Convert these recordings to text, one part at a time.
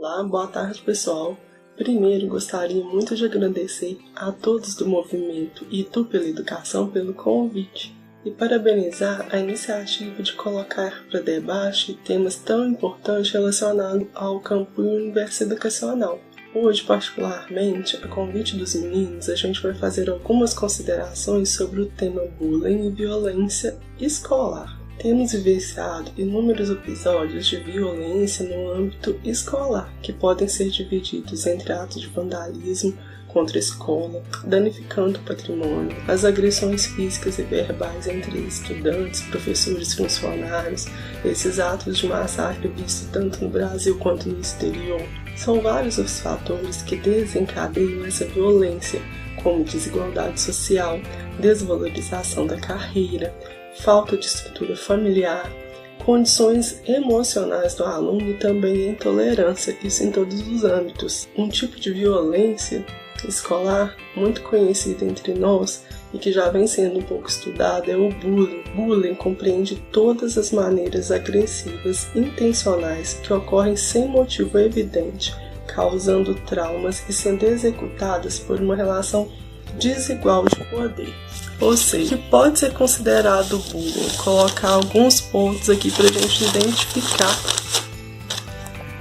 Olá, boa tarde pessoal. Primeiro, gostaria muito de agradecer a todos do movimento Itu pela Educação pelo convite e parabenizar a iniciativa de colocar para debate temas tão importantes relacionados ao campo e universo educacional. Hoje, particularmente, a convite dos meninos, a gente vai fazer algumas considerações sobre o tema bullying e violência escolar. Temos vivenciado inúmeros episódios de violência no âmbito escolar, que podem ser divididos entre atos de vandalismo contra a escola, danificando o patrimônio, as agressões físicas e verbais entre estudantes, professores e funcionários, esses atos de massacre vistos tanto no Brasil quanto no exterior. São vários os fatores que desencadeiam essa violência, como desigualdade social, desvalorização da carreira, falta de estrutura familiar, condições emocionais do aluno e também intolerância, isso em todos os âmbitos. Um tipo de violência escolar muito conhecido entre nós e que já vem sendo um pouco estudado é o bullying. Bullying compreende todas as maneiras agressivas intencionais que ocorrem sem motivo evidente, causando traumas e sendo executadas por uma relação desigual de poder. Ou seja, que pode ser considerado bullying. Colocar alguns pontos aqui para a gente identificar: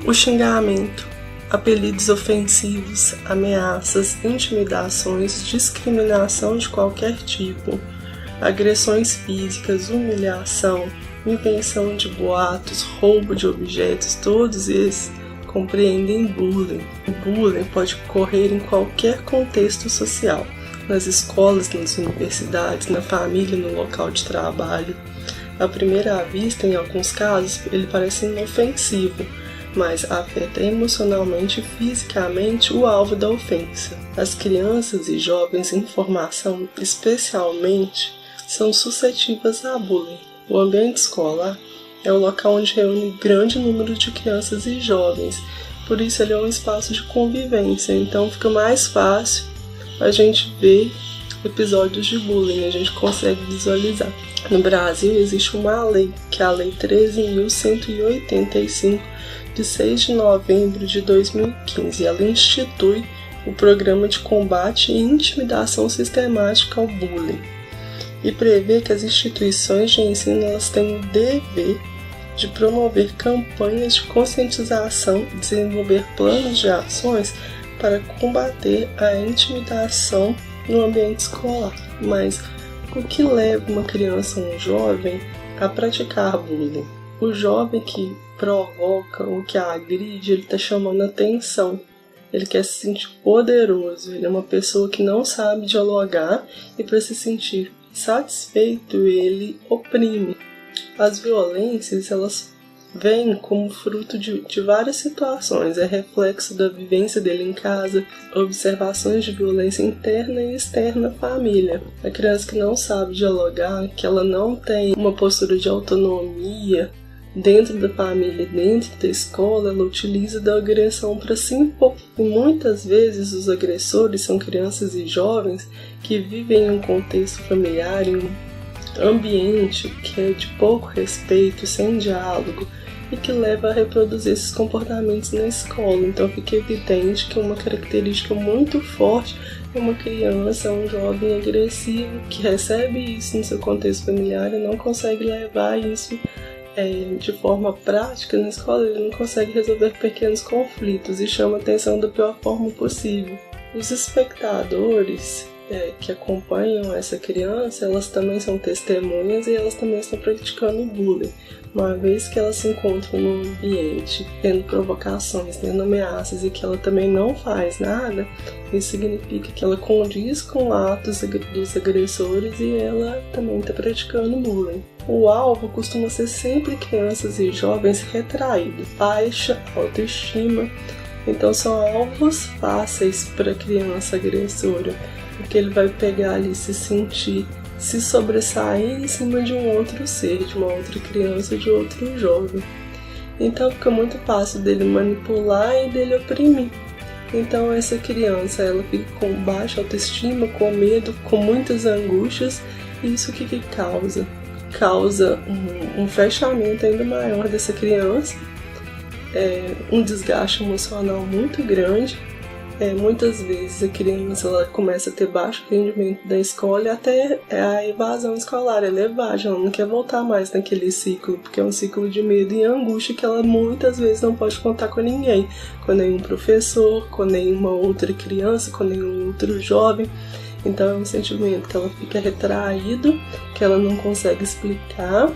o xingamento, apelidos ofensivos, ameaças, intimidações, discriminação de qualquer tipo, agressões físicas, humilhação, invenção de boatos, roubo de objetos, todos esses compreendem bullying. O bullying pode ocorrer em qualquer contexto social, nas escolas, nas universidades, na família, no local de trabalho. À primeira vista, em alguns casos, ele parece inofensivo, mas afeta emocionalmente e fisicamente o alvo da ofensa. As crianças e jovens em formação, especialmente, são suscetíveis a bullying. O ambiente escolar é o local onde reúne grande número de crianças e jovens, por isso ele é um espaço de convivência, então fica mais fácil a gente ver episódios de bullying, a gente consegue visualizar. No Brasil existe uma lei, que é a Lei 13.185, de 6 de novembro de 2015. Ela institui o Programa de Combate e Intimidação Sistemática ao Bullying e prevê que as instituições de ensino elas têm o dever de promover campanhas de conscientização, desenvolver planos de ações para combater a intimidação no ambiente escolar. Mas o que leva uma criança ou um jovem a praticar bullying? O jovem que provoca ou que agride, ele está chamando atenção. Ele quer se sentir poderoso. Ele é uma pessoa que não sabe dialogar e para se sentir satisfeito, ele oprime. As violências, elas vem como fruto de várias situações, é reflexo da vivência dele em casa, observações de violência interna e externa à família. A criança que não sabe dialogar, que ela não tem uma postura de autonomia dentro da família, dentro da escola, ela utiliza da agressão para se impor. E muitas vezes os agressores são crianças e jovens que vivem em um contexto familiar, em um ambiente que é de pouco respeito, sem diálogo, e que leva a reproduzir esses comportamentos na escola. Então fica evidente que uma característica muito forte é uma criança, um jovem agressivo que recebe isso no seu contexto familiar e não consegue levar isso de forma prática na escola. Ele não consegue resolver pequenos conflitos e chama atenção da pior forma possível. Os espectadores que acompanham essa criança, elas também são testemunhas e elas também estão praticando bullying. Uma vez que elas se encontram num ambiente tendo provocações, tendo ameaças e que ela também não faz nada, isso significa que ela condiz com atos dos agressores e ela também está praticando bullying. O alvo costuma ser sempre crianças e jovens retraídos, baixa autoestima, então são alvos fáceis para a criança agressora, porque ele vai pegar ali, se sobressair em cima de um outro ser, de uma outra criança, de outro jovem. Então fica muito fácil dele manipular e dele oprimir. Então essa criança, ela fica com baixa autoestima, com medo, com muitas angústias, e isso o que causa? Causa um fechamento ainda maior dessa criança um desgaste emocional muito grande. Muitas vezes a criança ela começa a ter baixo rendimento da escola e até a evasão escolar é elevada, ela não quer voltar mais naquele ciclo, porque é um ciclo de medo e angústia que ela muitas vezes não pode contar com ninguém, com nenhum professor, com nenhuma outra criança, com nenhum outro jovem. Então é um sentimento que ela fica retraído, que ela não consegue explicar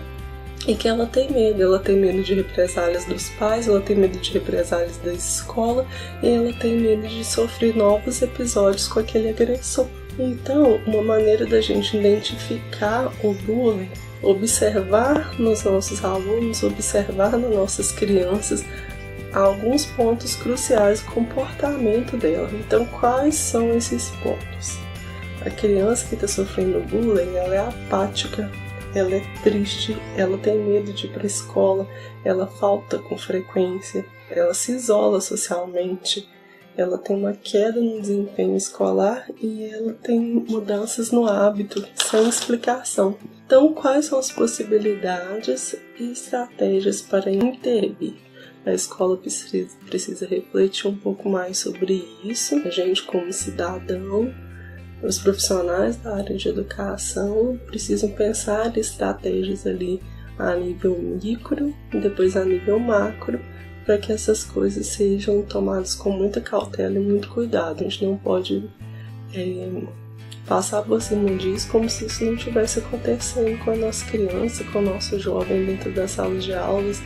e que ela tem medo de represálias dos pais, ela tem medo de represálias da escola e ela tem medo de sofrer novos episódios com aquele agressor. Então, uma maneira da gente identificar o bullying, observar nos nossos alunos, observar nas nossas crianças alguns pontos cruciais do comportamento dela. Então, quais são esses pontos? A criança que está sofrendo bullying, ela é apática, ela é triste, ela tem medo de ir para a escola, ela falta com frequência, ela se isola socialmente, ela tem uma queda no desempenho escolar e ela tem mudanças no hábito sem explicação. Então, quais são as possibilidades e estratégias para intervir? A escola precisa refletir um pouco mais sobre isso. A gente, como cidadão, os profissionais da área de educação precisam pensar em estratégias ali a nível micro e depois a nível macro, para que essas coisas sejam tomadas com muita cautela e muito cuidado. A gente não pode passar por cima disso como se isso não estivesse acontecendo com a nossa criança, com o nosso jovem dentro das salas de aulas.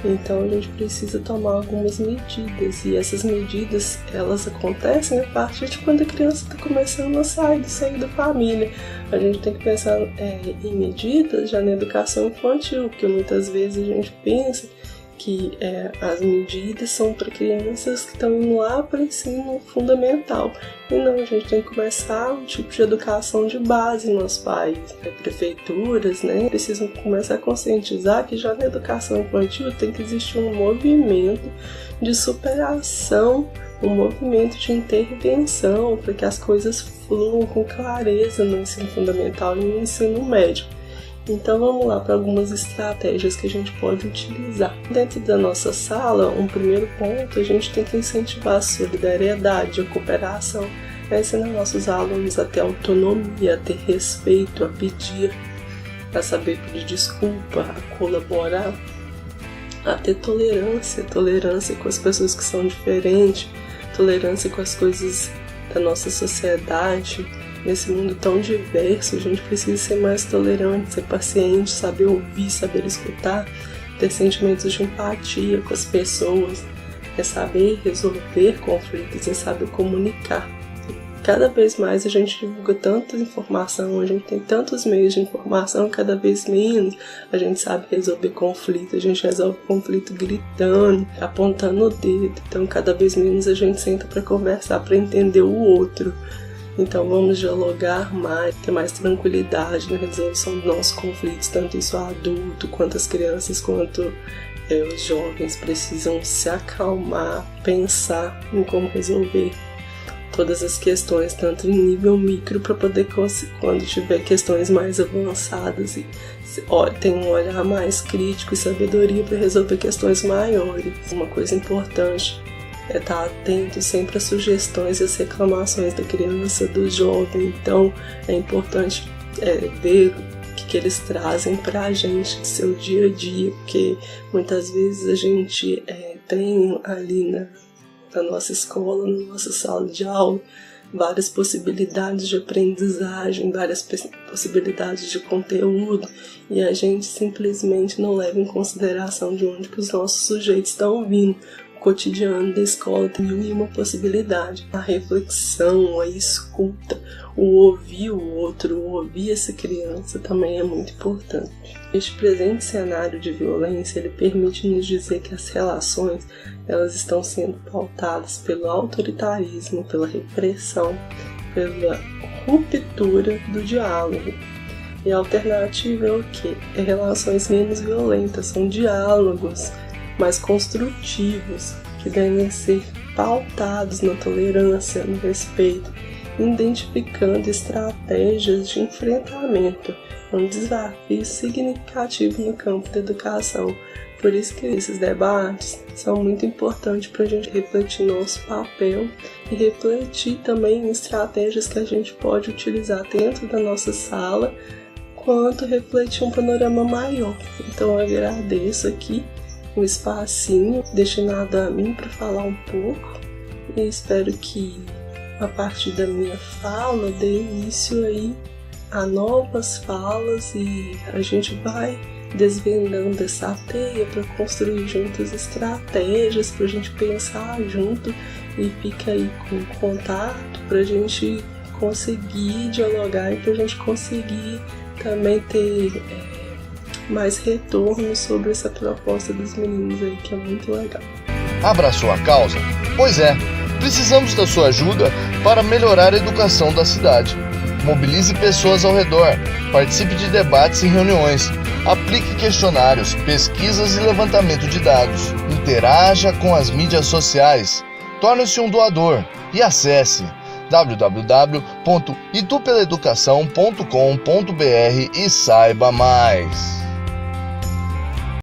Então a gente precisa tomar algumas medidas, e essas medidas elas acontecem a partir de quando a criança está começando a sair do seio da família. A gente tem que pensar em medidas já na educação infantil, porque muitas vezes a gente pensa que as medidas são para crianças que estão indo lá para o ensino fundamental. E não, a gente tem que começar um tipo de educação de base no nosso país. Prefeituras, precisam começar a conscientizar que já na educação infantil tem que existir um movimento de superação, um movimento de intervenção para que as coisas fluam com clareza no ensino fundamental e no ensino médio. Então vamos lá para algumas estratégias que a gente pode utilizar. Dentro da nossa sala, um primeiro ponto, a gente tem que incentivar a solidariedade, a cooperação, a ensinar nossos alunos a ter autonomia, a ter respeito, a pedir, a saber pedir desculpa, a colaborar, a ter tolerância com as pessoas que são diferentes, tolerância com as coisas da nossa sociedade. Nesse mundo tão diverso, a gente precisa ser mais tolerante, ser paciente, saber ouvir, saber escutar, ter sentimentos de empatia com as pessoas, saber resolver conflitos e saber comunicar. Cada vez mais a gente divulga tanta informação, a gente tem tantos meios de informação, cada vez menos a gente sabe resolver conflito, a gente resolve conflito gritando, apontando o dedo, então cada vez menos a gente senta para conversar, para entender o outro. Então vamos dialogar mais, ter mais tranquilidade na resolução dos nossos conflitos, tanto isso adulto, quanto as crianças, quanto os jovens precisam se acalmar, pensar em como resolver todas as questões, tanto em nível micro, para poder, quando tiver questões mais avançadas, tem um olhar mais crítico e sabedoria para resolver questões maiores. Uma coisa importante é estar atento sempre às sugestões e às reclamações da criança, do jovem. Então é importante ver o que eles trazem para a gente do seu dia a dia, porque muitas vezes a gente tem ali na nossa escola, na nossa sala de aula, várias possibilidades de aprendizagem, várias possibilidades de conteúdo, e a gente simplesmente não leva em consideração de onde que os nossos sujeitos estão vindo. Cotidiano da escola tem mil e uma possibilidade. A reflexão, a escuta, o ouvir o outro, o ouvir essa criança também é muito importante. Este presente cenário de violência, ele permite nos dizer que as relações elas estão sendo pautadas pelo autoritarismo, pela repressão, pela ruptura do diálogo. E a alternativa é o quê? É relações menos violentas, são diálogos mais construtivos, que devem ser pautados na tolerância, no respeito, identificando estratégias de enfrentamento. É um desafio significativo no campo da educação, Por isso que esses debates são muito importantes para a gente refletir nosso papel e refletir também em estratégias que a gente pode utilizar dentro da nossa sala, quanto refletir um panorama maior. Então eu agradeço aqui um espacinho destinado a mim para falar um pouco e espero que a partir da minha fala dê início aí a novas falas e a gente vai desvendando essa teia para construir juntos estratégias para a gente pensar junto e fica aí com contato para a gente conseguir dialogar e para a gente conseguir também ter mais retorno sobre essa proposta dos meninos aí, que é muito legal. Abraçou a causa? Pois é, precisamos da sua ajuda para melhorar a educação da cidade. Mobilize pessoas ao redor, participe de debates e reuniões, aplique questionários, pesquisas e levantamento de dados, interaja com as mídias sociais, torne-se um doador e acesse www.itupelaeducação.com.br e saiba mais.